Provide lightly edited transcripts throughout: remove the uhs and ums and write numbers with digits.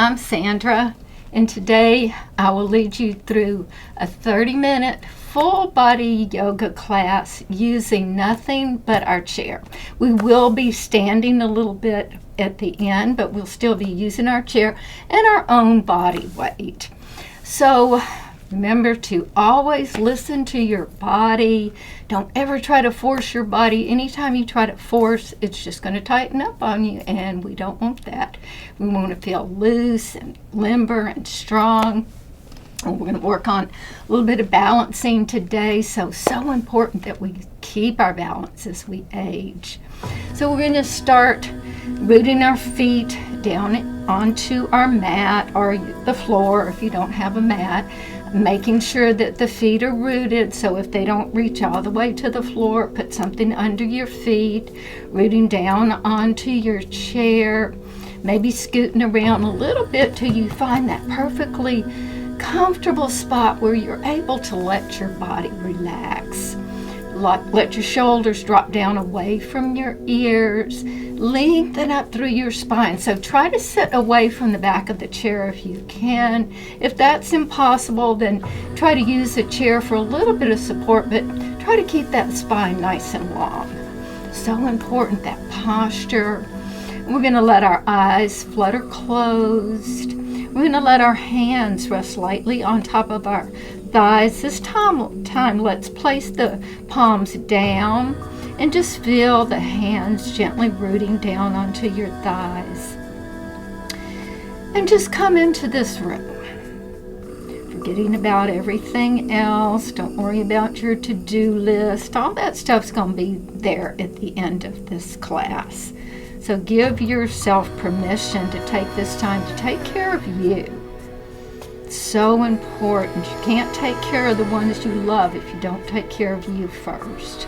I'm Sandra, and today I will lead you through a 30-minute full body yoga class using nothing but our chair. We will be standing a little bit at the end, but we'll still be using our chair and our own body weight. So remember to always listen to your body. Don't ever try to force your body. Anytime you try to force, it's just going to tighten up on you, and we don't want that. We want to feel loose and limber and strong. And we're going to work on a little bit of balancing today. So important that we keep our balance as we age. So we're going to start rooting our feet down onto our mat or the floor if you don't have a mat. Making sure that the feet are rooted, so if they don't reach all the way to the floor, put something under your feet, rooting down onto your chair, maybe scooting around a little bit till you find that perfectly comfortable spot where you're able to let your body relax. Let your shoulders drop down away from your ears. Lengthen up through your spine. So try to sit away from the back of the chair if you can. If that's impossible, then try to use the chair for a little bit of support, but try to keep that spine nice and long. So important, that posture. We're going to let our eyes flutter closed. We're going to let our hands rest lightly on top of our thighs. This time let's place the palms down and just feel the hands gently rooting down onto your thighs. And just come into this room, forgetting about everything else. Don't worry about your to-do list. All that stuff's going to be there at the end of this class. So give yourself permission to take this time to take care of you. It's so important. You can't take care of the ones you love if you don't take care of you first.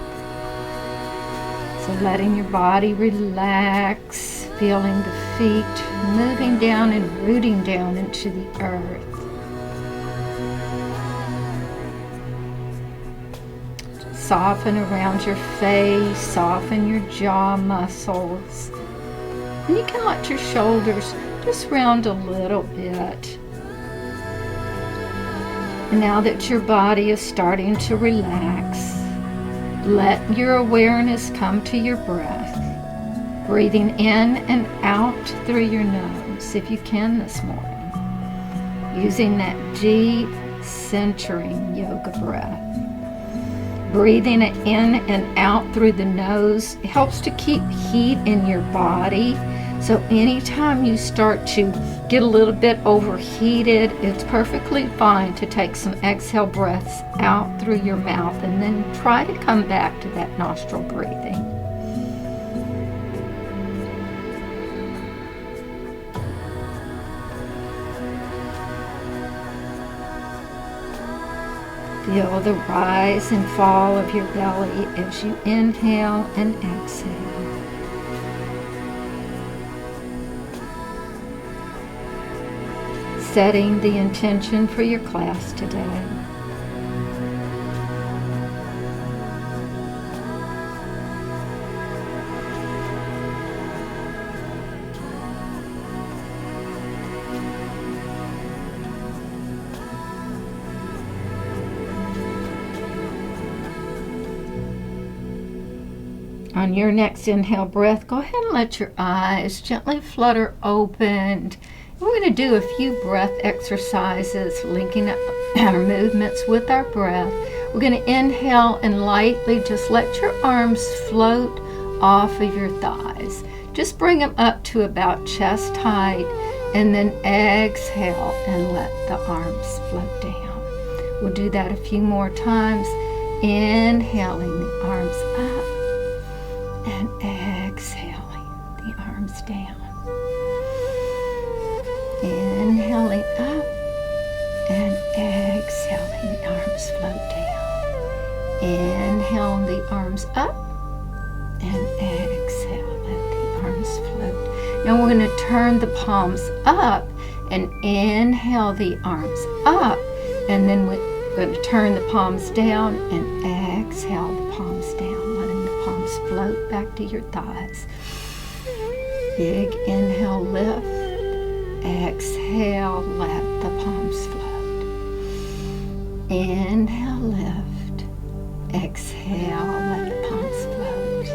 So letting your body relax, feeling the feet moving down and rooting down into the earth. Soften around your face, soften your jaw muscles. And you can let your shoulders just round a little bit. And now that your body is starting to relax, let your awareness come to your breath, breathing in and out through your nose if you can this morning, using that deep centering yoga breath. Breathing it in and out through the nose helps to keep heat in your body. So anytime you start to get a little bit overheated, it's perfectly fine to take some exhale breaths out through your mouth and then try to come back to that nostril breathing. Feel the rise and fall of your belly as you inhale and exhale. Setting the intention for your class today. On your next inhale breath, go ahead and let your eyes gently flutter open. We're going to do a few breath exercises, linking up our movements with our breath. We're going to inhale and lightly just let your arms float off of your thighs. Just bring them up to about chest height, and then exhale and let the arms float down. We'll do that a few more times. Inhaling the arms up and exhaling the arms down. Inhaling up and exhaling, the arms float down. Inhale the arms up and exhale, let the arms float. Now we're going to turn the palms up and inhale the arms up, and then we're going to turn the palms down and exhale the palms down, letting the palms float back to your thighs. Big inhale, lift. Exhale, let the palms float. Inhale, lift. Exhale, let the palms float.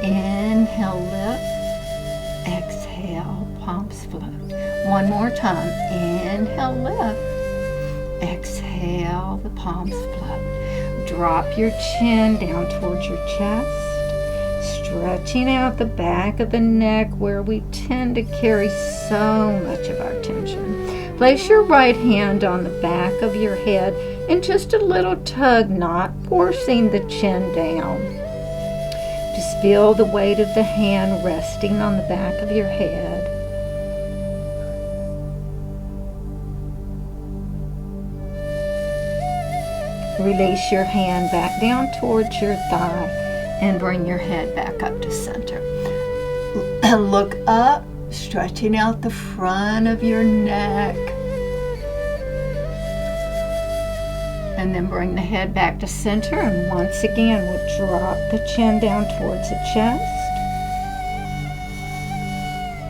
Inhale, lift. Exhale, palms float. One more time. Inhale, lift. Exhale, the palms float. Drop your chin down towards your chest, stretching out the back of the neck where we tend to carry so much of our tension. Place your right hand on the back of your head and just a little tug, not forcing the chin down. Just feel the weight of the hand resting on the back of your head. Release your hand back down towards your thigh and bring your head back up to center. Look up, stretching out the front of your neck. And then bring the head back to center, and once again we'll drop the chin down towards the chest.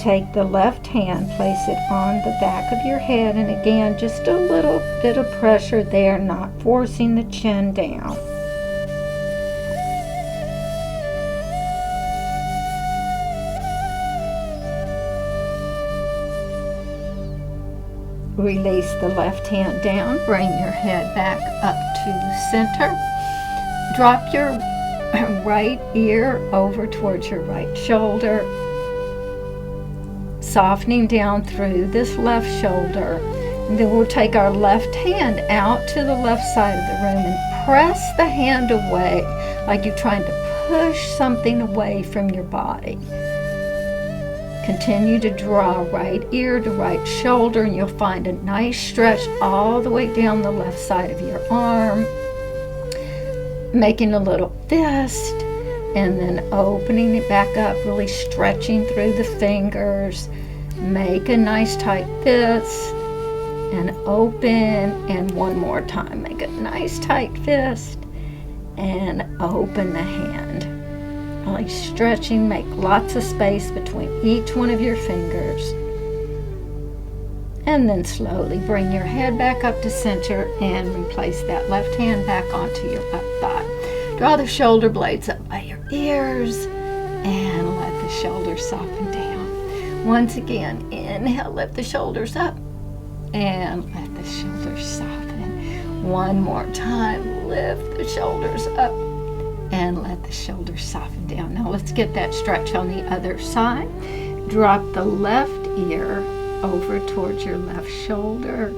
Take the left hand, place it on the back of your head, and again just a little bit of pressure there, not forcing the chin down. Release the left hand down, bring your head back up to center. Drop your right ear over towards your right shoulder, softening down through this left shoulder. And then we'll take our left hand out to the left side of the room and press the hand away like you're trying to push something away from your body. Continue to draw right ear to right shoulder, and you'll find a nice stretch all the way down the left side of your arm, making a little fist, and then opening it back up, really stretching through the fingers. Make a nice tight fist and open, and one more time. Make a nice tight fist and open the hand. Really stretching, make lots of space between each one of your fingers. And then slowly bring your head back up to center and replace that left hand back onto your left thigh. Draw the shoulder blades up by your ears and let the shoulders soften down. Once again, inhale, lift the shoulders up and let the shoulders soften. One more time, lift the shoulders up and let the shoulders soften down. Now let's get that stretch on the other side. Drop the left ear over towards your left shoulder.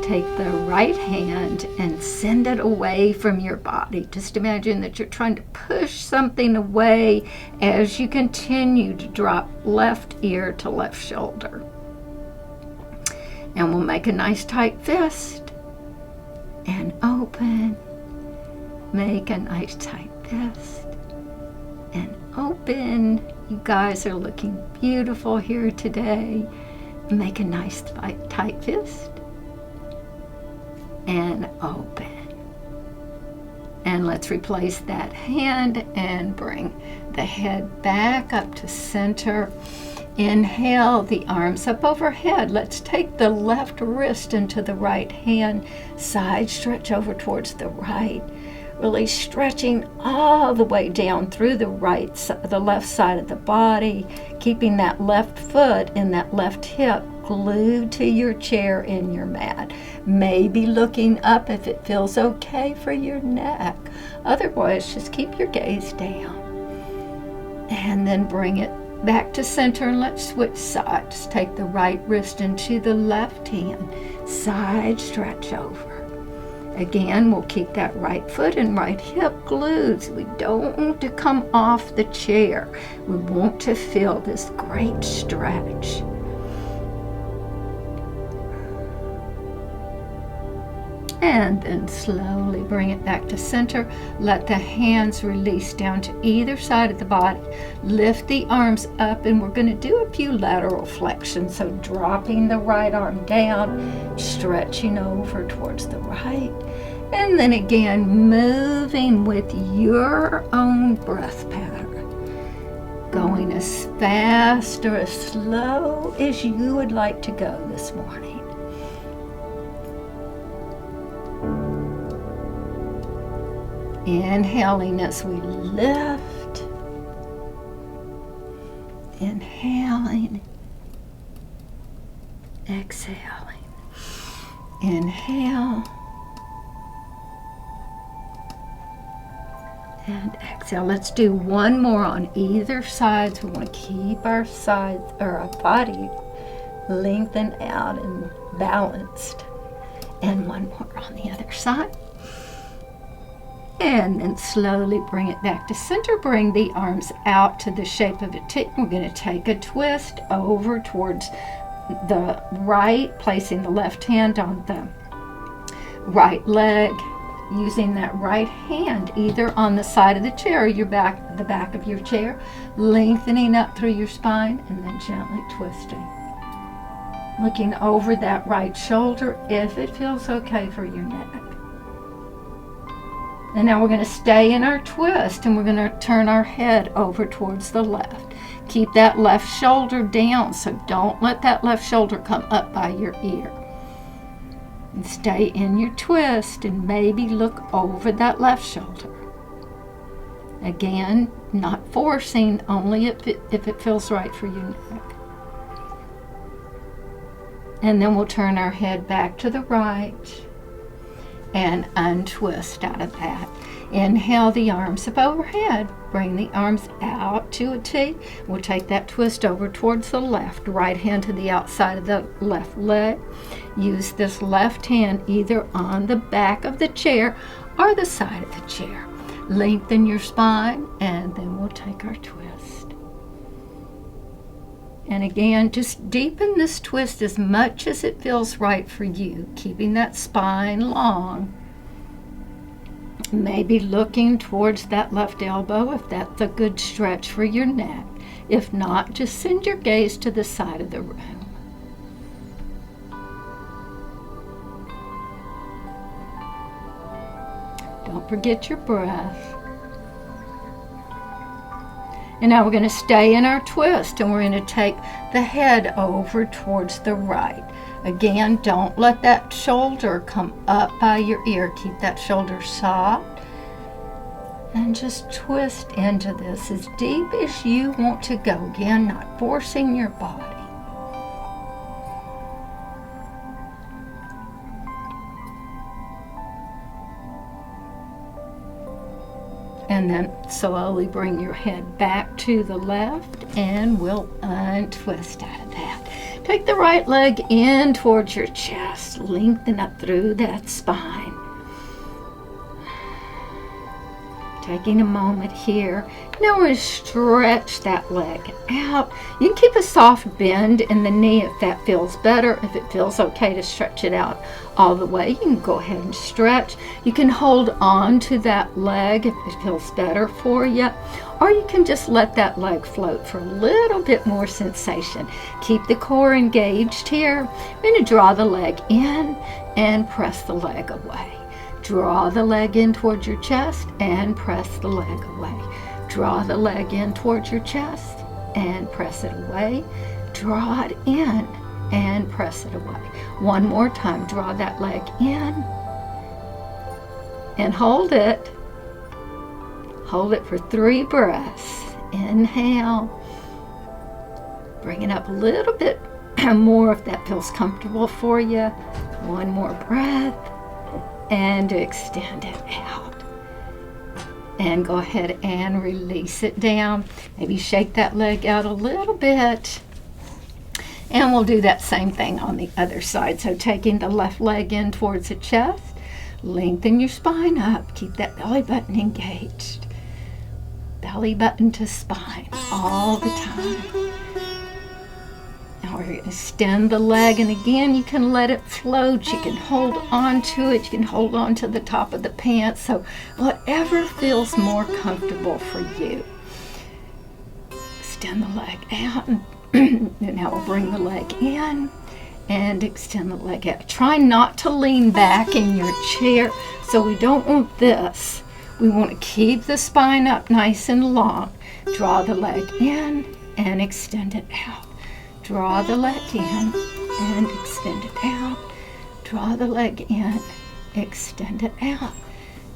Take the right hand and send it away from your body. Just imagine that you're trying to push something away as you continue to drop left ear to left shoulder. And we'll make a nice tight fist and open. Make a nice tight fist and open. You guys are looking beautiful here today. Make a nice tight fist and open. And let's replace that hand and bring the head back up to center. Inhale, the arms up overhead. Let's take the left wrist into the right hand. Side stretch over towards the right. Really stretching all the way down through the left side of the body, keeping that left foot and that left hip glued to your chair in your mat. Maybe looking up if it feels okay for your neck. Otherwise, just keep your gaze down. And then bring it back to center, and let's switch sides. Take the right wrist into the left hand. Side stretch over. Again, we'll keep that right foot and right hip glued. We don't want to come off the chair. We want to feel this great stretch. And then slowly bring it back to center. Let the hands release down to either side of the body. Lift the arms up, and we're going to do a few lateral flexions. So dropping the right arm down, stretching over towards the right. And then again, moving with your own breath pattern. going as fast or as slow as you would like to go this morning. Inhaling as we lift. Inhaling. Exhaling. Inhale. And exhale. Let's do one more on either side. So we want to keep our sides or our body lengthened out and balanced. And one more on the other side. And then slowly bring it back to center. Bring the arms out to the shape of a T. We're going to take a twist over towards the right, placing the left hand on the right leg, using that right hand either on the side of the chair or the back of your chair, lengthening up through your spine and then gently twisting. Looking over that right shoulder if it feels okay for your neck. And now we're going to stay in our twist and we're going to turn our head over towards the left. Keep that left shoulder down, so don't let that left shoulder come up by your ear. And stay in your twist and maybe look over that left shoulder. Again, not forcing, only if it feels right for your neck. And then we'll turn our head back to the right and untwist out of that. Inhale the arms up overhead. Bring the arms out to a T. We'll take that twist over towards the left. Right hand to the outside of the left leg. Use this left hand either on the back of the chair or the side of the chair. Lengthen your spine and then we'll take our twist. And again, just deepen this twist as much as it feels right for you, keeping that spine long. Maybe looking towards that left elbow if that's a good stretch for your neck. If not, just send your gaze to the side of the room. Don't forget your breath. And now we're going to stay in our twist and we're going to take the head over towards the right. Again, don't let that shoulder come up by your ear. Keep that shoulder soft and just twist into this as deep as you want to go. Again, not forcing your body. And then slowly bring your head back to the left and we'll untwist out of that. Take the right leg in towards your chest. Lengthen up through that spine. Taking a moment here. Now we're going to stretch that leg out. You can keep a soft bend in the knee if that feels better. If it feels okay to stretch it out all the way, you can go ahead and stretch. You can hold on to that leg if it feels better for you. Or you can just let that leg float for a little bit more sensation. Keep the core engaged here. We're going to draw the leg in and press the leg away. Draw the leg in towards your chest and press the leg away. Draw the leg in towards your chest and press it away. Draw it in and press it away. One more time. Draw that leg in and hold it. Hold it for 3 breaths. Inhale. Bring it up a little bit more if that feels comfortable for you. One more breath. And extend it out. And go ahead and release it down. Maybe shake that leg out a little bit. And we'll do that same thing on the other side. So taking the left leg in towards the chest. Lengthen your spine up. Keep that belly button engaged. Belly button to spine all the time. Now we're going to extend the leg, and again you can let it float. You can hold on to it. You can hold on to the top of the pants. So whatever feels more comfortable for you. Extend the leg out. And now we'll bring the leg in and extend the leg out. Try not to lean back in your chair. So we don't want this. We want to keep the spine up nice and long. Draw the leg in and extend it out. Draw the leg in and extend it out. Draw the leg in, extend it out.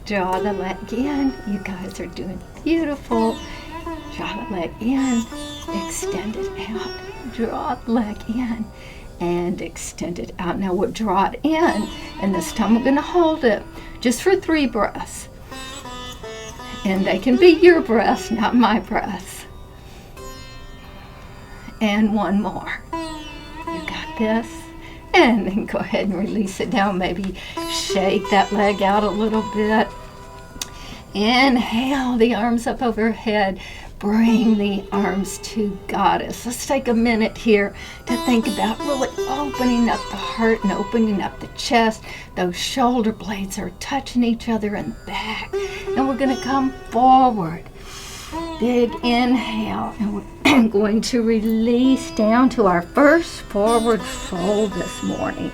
Draw the leg in. You guys are doing beautiful. Draw the leg in, extend it out. Draw the leg in and extend it out. Now we'll draw it in, and this time we're going to hold it just for 3 breaths. And they can be your breaths, not my breaths. And 1 more. You got this. And then go ahead and release it down. Maybe shake that leg out a little bit. Inhale the arms up overhead. Bring the arms to Goddess. Let's take a minute here to think about really opening up the heart and opening up the chest. Those shoulder blades are touching each other in the back. And we're going to come forward. Big inhale. And we're going to release down to our first forward fold this morning.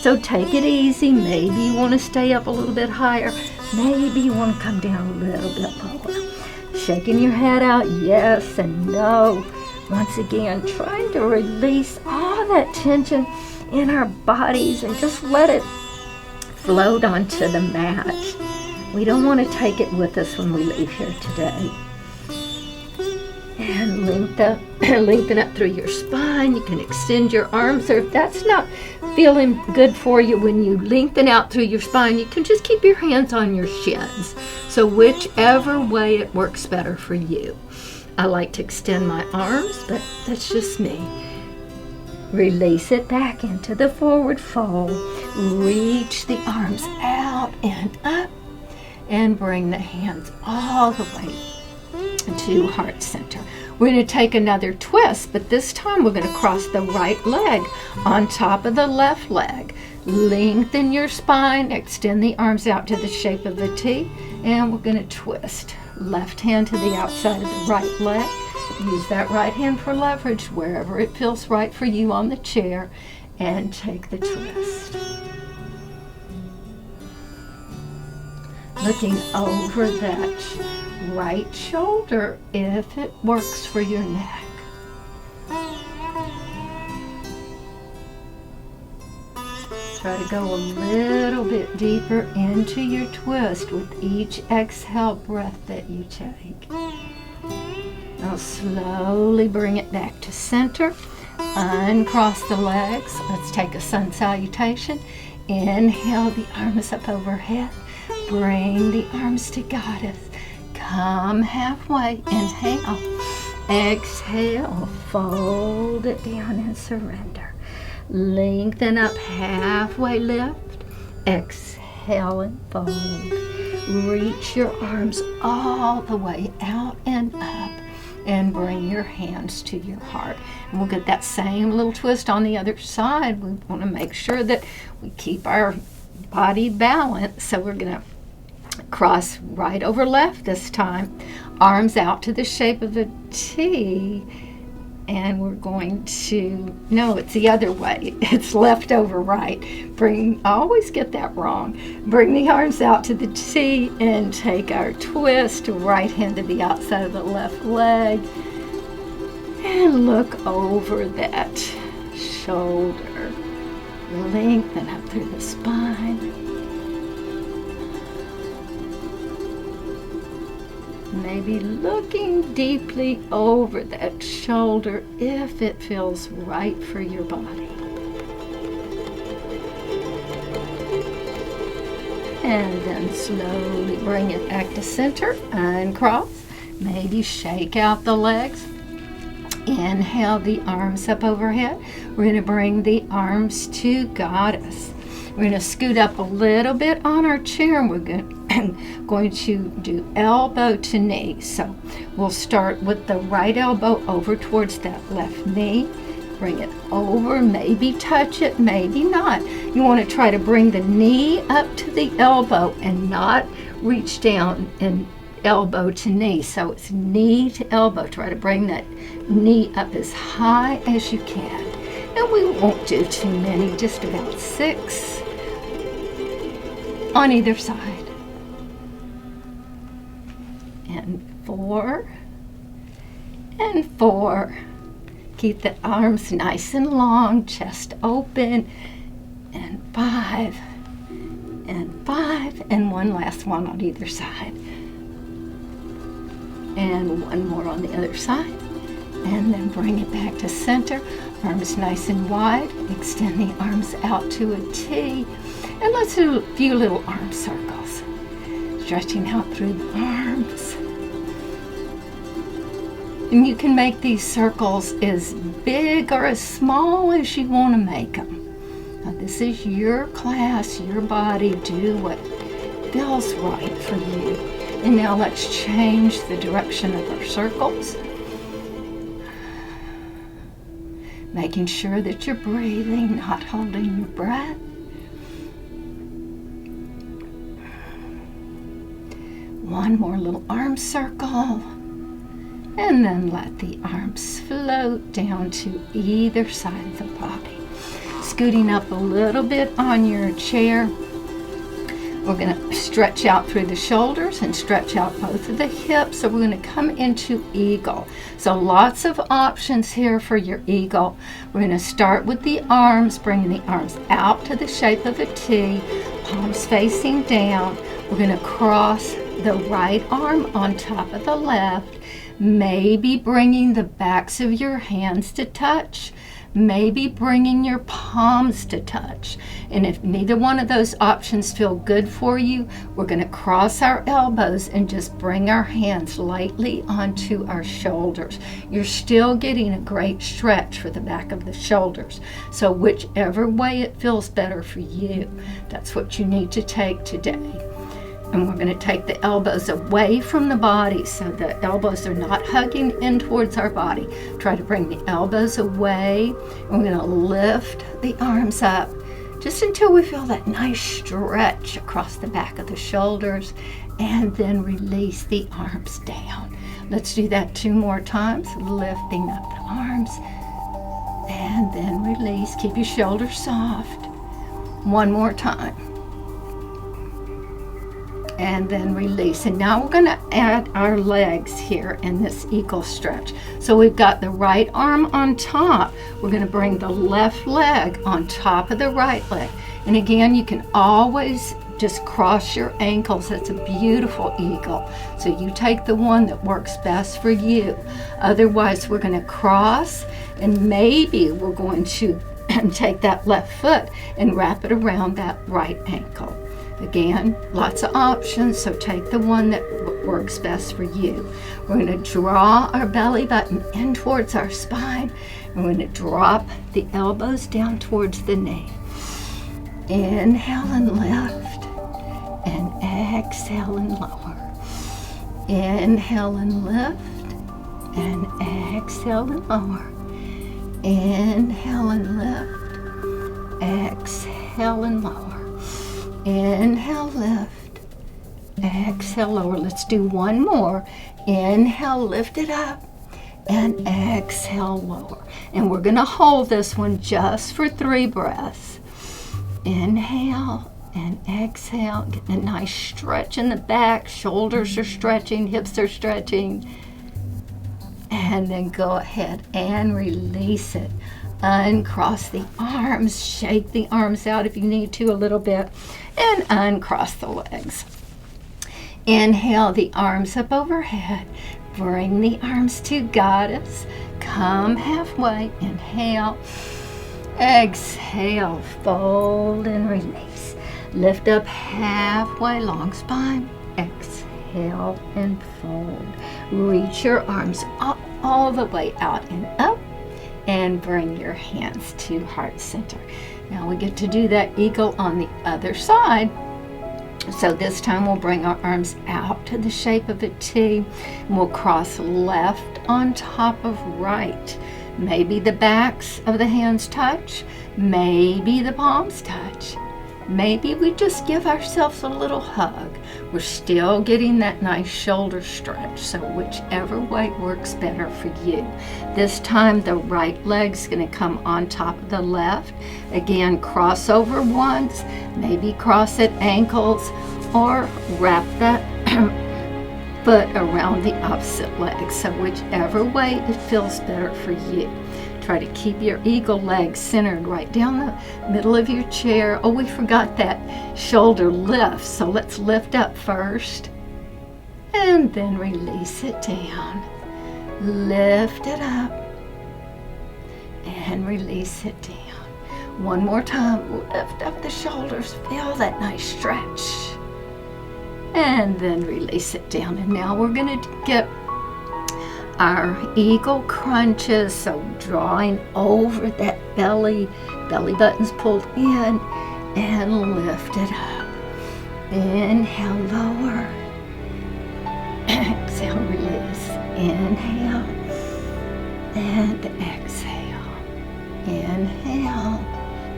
So take it easy. Maybe you want to stay up a little bit higher. Maybe you want to come down a little bit lower. Shaking your head out, yes and no. Once again, trying to release all that tension in our bodies and just let it float onto the mat. We don't want to take it with us when we leave here today. And lengthen up through your spine. You can extend your arms, or if that's not feeling good for you when you lengthen out through your spine, you can just keep your hands on your shins. So whichever way it works better for you. I like to extend my arms, but that's just me. Release it back into the forward fold. Reach the arms out and up, and bring the hands all the way to heart center. We're going to take another twist, but this time we're going to cross the right leg on top of the left leg. Lengthen your spine, extend the arms out to the shape of a T, and we're going to twist. Left hand to the outside of the right leg. Use that right hand for leverage wherever it feels right for you on the chair, and take the twist. Looking over that right shoulder if it works for your neck. Try to go a little bit deeper into your twist with each exhale breath that you take. Now slowly bring it back to center. Uncross the legs. Let's take a sun salutation. Inhale the arms up overhead. Bring the arms to Goddess. Come halfway. Inhale. Exhale. Fold it down and surrender. Lengthen up halfway, lift. Exhale and fold. Reach your arms all the way out and up, and bring your hands to your heart. And we'll get that same little twist on the other side. We want to make sure that we keep our body balanced. So we're going to cross right over left this time. Arms out to the shape of a T. And we're going to, no, it's the other way. It's left over right. I always get that wrong. Bring the arms out to the T and take our twist. Right hand to the outside of the left leg. And look over that shoulder. Lengthen up through the spine. Maybe looking deeply over that shoulder if it feels right for your body. And then slowly bring it back to center. Uncross. Maybe shake out the legs. Inhale the arms up overhead. We're going to bring the arms to Goddess. We're going to scoot up a little bit on our chair, and we're going to do elbow to knee. So we'll start with the right elbow over towards that left knee. Bring it over, maybe touch it, maybe not. You want to try to bring the knee up to the elbow and not reach down and elbow to knee. So it's knee to elbow. Try to bring that knee up as high as you can. And we won't do too many, just about 6 on either side. 4 and 4. Keep the arms nice and long, chest open, and 5 and 5, and one last one on either side. And one more on the other side. And then bring it back to center. Arms nice and wide. Extend the arms out to a T. And let's do a few little arm circles. Stretching out through the arms. And you can make these circles as big or as small as you want to make them. Now this is your class, your body. Do what feels right for you. And now let's change the direction of our circles. Making sure that you're breathing, not holding your breath. One more little arm circle. And then let the arms float down to either side of the body. Scooting up a little bit on your chair. We're going to stretch out through the shoulders and stretch out both of the hips. So we're going to come into eagle. So lots of options here for your eagle. We're going to start with the arms, bringing the arms out to the shape of a T, palms facing down. We're going to cross the right arm on top of the left, maybe bringing the backs of your hands to touch. Maybe bringing your palms to touch. And if neither one of those options feel good for you, we're going to cross our elbows and just bring our hands lightly onto our shoulders. You're still getting a great stretch for the back of the shoulders. So whichever way it feels better for you, that's what you need to take today. And we're going to take the elbows away from the body so the elbows are not hugging in towards our body. Try to bring the elbows away. And we're going to lift the arms up just until we feel that nice stretch across the back of the shoulders, and then release the arms down. Let's do that 2 more times, lifting up the arms and then release. Keep your shoulders soft. 1 more time. And then release. And now we're going to add our legs here in this eagle stretch. So we've got the right arm on top. We're going to bring the left leg on top of the right leg. And again, you can always just cross your ankles. That's a beautiful eagle. So you take the one that works best for you. Otherwise, we're going to cross, and maybe we're going to take that left foot and wrap it around that right ankle. Again, lots of options, so take the one that works best for you. We're going to draw our belly button in towards our spine. We're going to drop the elbows down towards the knee. Inhale and lift, and exhale and lower. Inhale and lift, and exhale and lower. Inhale and lift, exhale and lower. Inhale, lift, exhale, lower. Let's do 1 more. Inhale, lift it up, and exhale, lower. And we're going to hold this one just for 3 breaths. Inhale and exhale. Get a nice stretch in the back. Shoulders are stretching, hips are stretching. And then go ahead and release it. Uncross the arms, shake the arms out if you need to a little bit, and uncross the legs. Inhale the arms up overhead. Bring the arms to goddess. Come halfway. Inhale. Exhale. Fold and release. Lift up halfway, long spine. Exhale and fold. Reach your arms up, all the way out and up. And bring your hands to heart center. Now we get to do that eagle on the other side. So this time we'll bring our arms out to the shape of a T. And we'll cross left on top of right. Maybe the backs of the hands touch. Maybe the palms touch. Maybe we just give ourselves a little hug. We're still getting that nice shoulder stretch, so whichever way works better for you. This time the right leg's going to come on top of the left. Again, cross over once, maybe cross at ankles, or wrap that foot around the opposite leg. So whichever way it feels better for you. Try to keep your eagle leg centered right down the middle of your chair. Oh, we forgot that shoulder lift. So let's lift up first and then release it down. Lift it up and release it down. One more time. Lift up the shoulders. Feel that nice stretch. And then release it down. And now we're going to get our eagle crunches, so drawing over that belly button's pulled in, and lift it up. Inhale, lower. Exhale, release. Inhale and exhale. Inhale.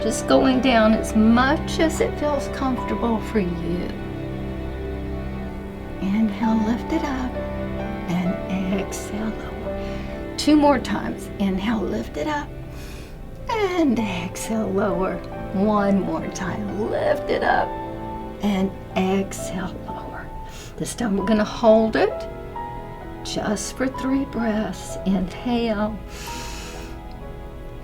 Just going down as much as it feels comfortable for you. Inhale, lift it up. And exhale, lower. 2 more times. Inhale, lift it up. And exhale, lower. 1 more time. Lift it up. And exhale, lower. This time we're going to hold it just for 3 breaths. Inhale.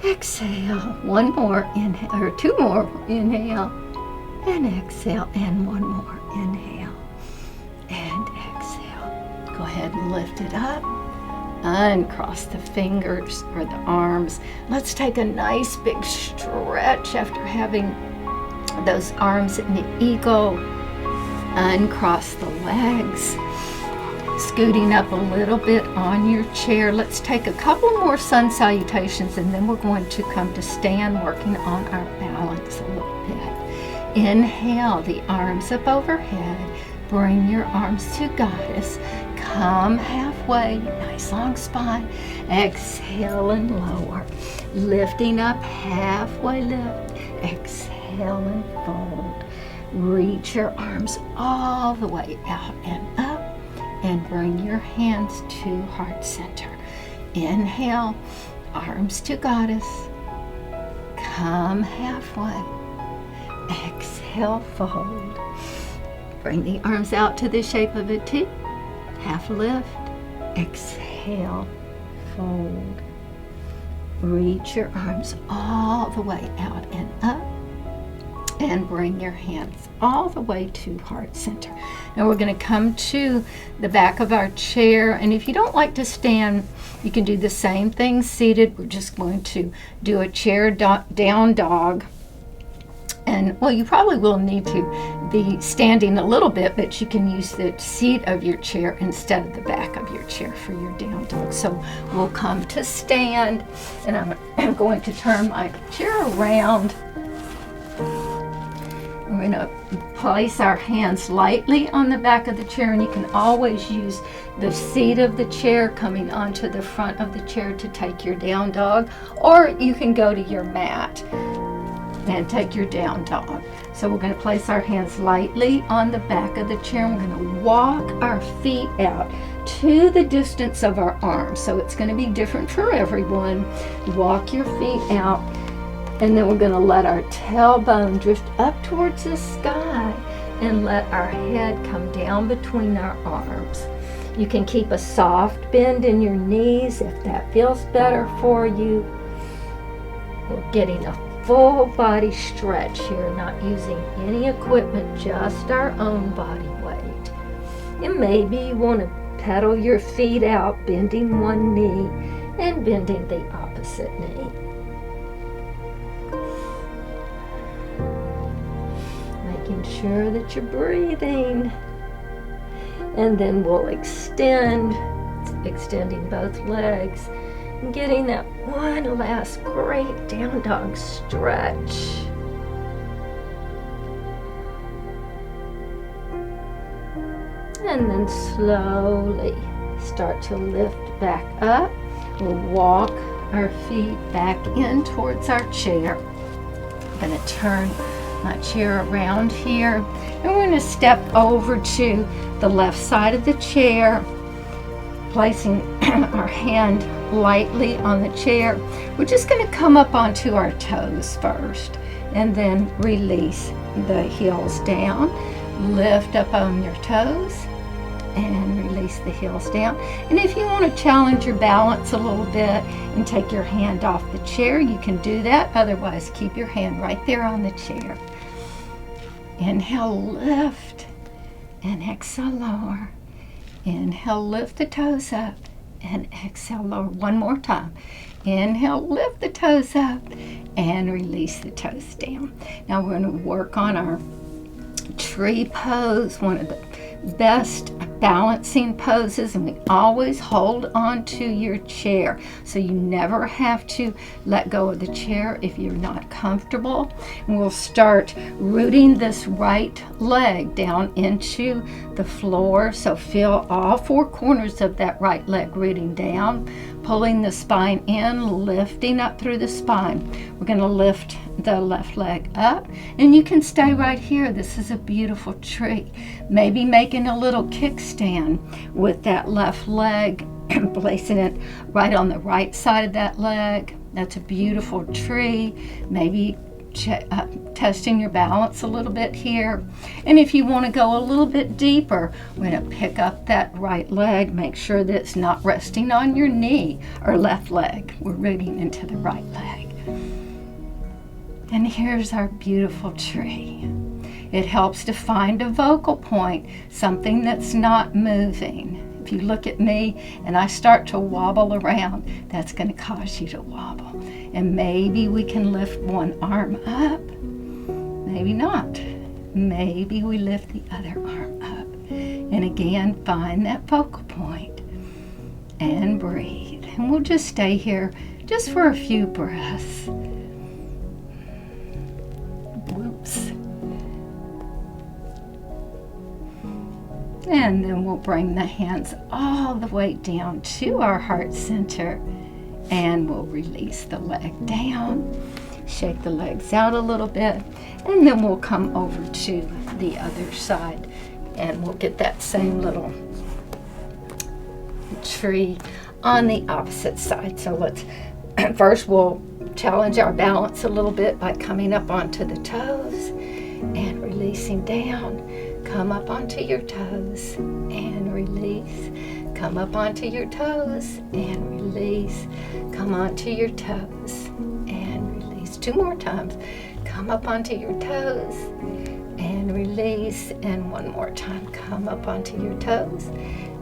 Exhale. 1 more. Inhale. Or 2 more. Inhale. And exhale. And 1 more. Inhale. And exhale. Go ahead and lift it up. Uncross the fingers or the arms. Let's take a nice big stretch after having those arms in the eagle. Uncross the legs. Scooting up a little bit on your chair. Let's take a couple more sun salutations and then we're going to come to stand, working on our balance a little bit. Inhale, the arms up overhead. Bring your arms to goddess. Come halfway, nice long spine. Exhale and lower. Lifting up, halfway lift. Exhale and fold. Reach your arms all the way out and up. And bring your hands to heart center. Inhale, arms to goddess. Come halfway. Exhale, fold. Bring the arms out to the shape of a T. Half lift. Exhale, fold. Reach your arms all the way out and up. And bring your hands all the way to heart center. Now we're going to come to the back of our chair, and if you don't like to stand, you can do the same thing seated. We're just going to do a chair down dog. And well, you probably will need to be standing a little bit, but you can use the seat of your chair instead of the back of your chair for your down dog. So we'll come to stand, and I'm going to turn my chair around. We're going to place our hands lightly on the back of the chair, and you can always use the seat of the chair coming onto the front of the chair to take your down dog, or you can go to your mat and take your down dog. So we're going to place our hands lightly on the back of the chair. We're going to walk our feet out to the distance of our arms. So it's going to be different for everyone. Walk your feet out. And then we're going to let our tailbone drift up towards the sky and let our head come down between our arms. You can keep a soft bend in your knees if that feels better for you. We're getting a full body stretch here, not using any equipment, just our own body weight. And maybe you want to pedal your feet out, bending one knee and bending the opposite knee. Making sure that you're breathing. And then we'll extending both legs and getting that one last great down dog stretch. And then slowly start to lift back up. We'll walk our feet back in towards our chair. I'm going to turn my chair around here, and we're going to step over to the left side of the chair, placing our hand lightly on the chair. We're just going to come up onto our toes first, and then release the heels down. Lift up on your toes and release release the heels down. And if you want to challenge your balance a little bit and take your hand off the chair, you can do that. Otherwise, keep your hand right there on the chair. Inhale, lift, and exhale, lower. Inhale, lift the toes up, and exhale, lower. One more time. Inhale, lift the toes up, and release the toes down. Now we're going to work on our tree pose, one of the best balancing poses, and we always hold on to your chair, so you never have to let go of the chair if you're not comfortable. And we'll start rooting this right leg down into the floor, so feel all four corners of that right leg rooting down, pulling the spine in, lifting up through the spine. We're going to lift the left leg up, and you can stay right here. This is a beautiful tree. Maybe making a little kickstand with that left leg and placing it right on the right side of that leg. That's a beautiful tree. Maybe testing your balance a little bit here. And if you want to go a little bit deeper, we're going to pick up that right leg. Make sure that it's not resting on your knee or left leg. We're rooting into the right leg. And here's our beautiful tree. It helps to find a vocal point, something that's not moving. If you look at me and I start to wobble around, that's going to cause you to wobble. And maybe we can lift one arm up, maybe not. Maybe we lift the other arm up. And again, find that vocal point and breathe. And we'll just stay here just for a few breaths. Whoops. And then we'll bring the hands all the way down to our heart center, and we'll release the leg down. Shake the legs out a little bit, and then we'll come over to the other side, and we'll get that same little tree on the opposite side. So let's first we'll challenge our balance a little bit by coming up onto the toes and releasing down. Come up onto your toes and release. Come up onto your toes and release. Come onto your toes and release. Two more times. Come up onto your toes and release. And one more time. Come up onto your toes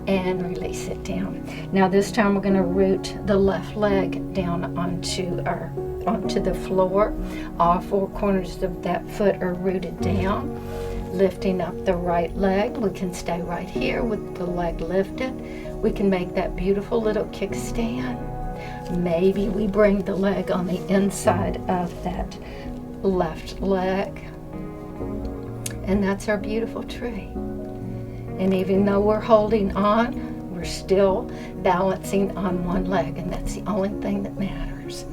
and release it down. Now this time we're going to root the left leg down onto the floor. All four corners of that foot are rooted down. Lifting up the right leg. We can stay right here with the leg lifted. We can make that beautiful little kickstand. Maybe we bring the leg on the inside of that left leg. And that's our beautiful tree. And even though we're holding on, we're still balancing on one leg, and that's the only thing that matters.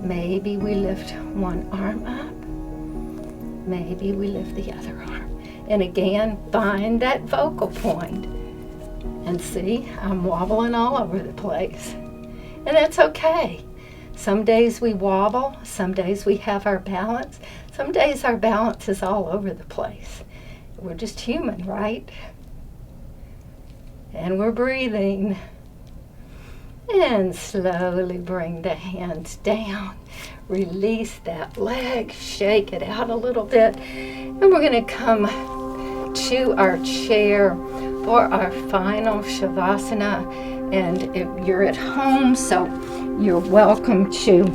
Maybe we lift one arm up. Maybe we lift the other arm. And again, find that vocal point. And see, I'm wobbling all over the place. And that's okay. Some days we wobble, some days we have our balance, some days our balance is all over the place. We're just human, right? And we're breathing. And slowly bring the hands down. Release that leg, shake it out a little bit. And we're going to come to our chair for our final Shavasana. And if you're at home, so you're welcome to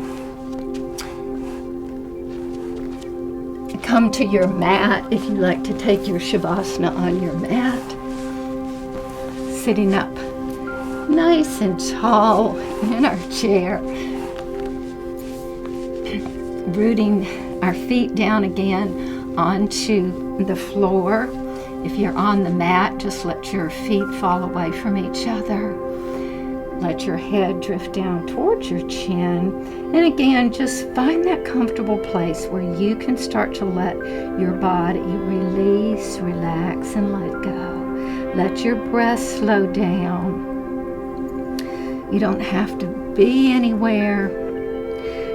come to your mat if you like to take your Shavasana on your mat. Sitting up nice and tall in our chair. Rooting our feet down again onto the floor. If you're on the mat, just let your feet fall away from each other. Let your head drift down towards your chin. And again, just find that comfortable place where you can start to let your body release, relax, and let go. Let your breath slow down. You don't have to be anywhere.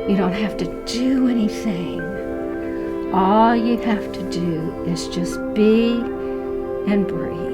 You don't have to do anything. All you have to do is just be and breathe.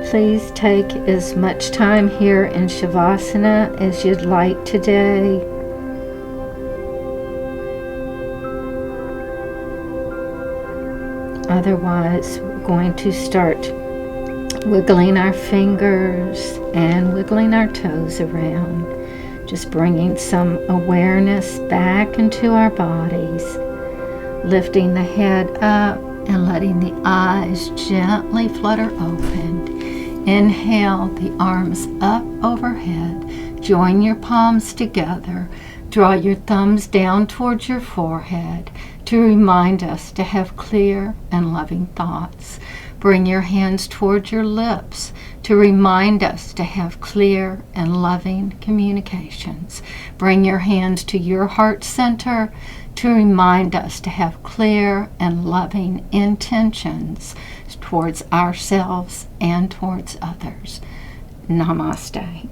Please take as much time here in Shavasana as you'd like today. Otherwise, we're going to start wiggling our fingers and wiggling our toes around, just bringing some awareness back into our bodies, lifting the head up and letting the eyes gently flutter open. Inhale, the arms up overhead. Join your palms together. Draw your thumbs down towards your forehead to remind us to have clear and loving thoughts. Bring your hands towards your lips to remind us to have clear and loving communications. Bring your hands to your heart center to remind us to have clear and loving intentions towards ourselves and towards others. Namaste.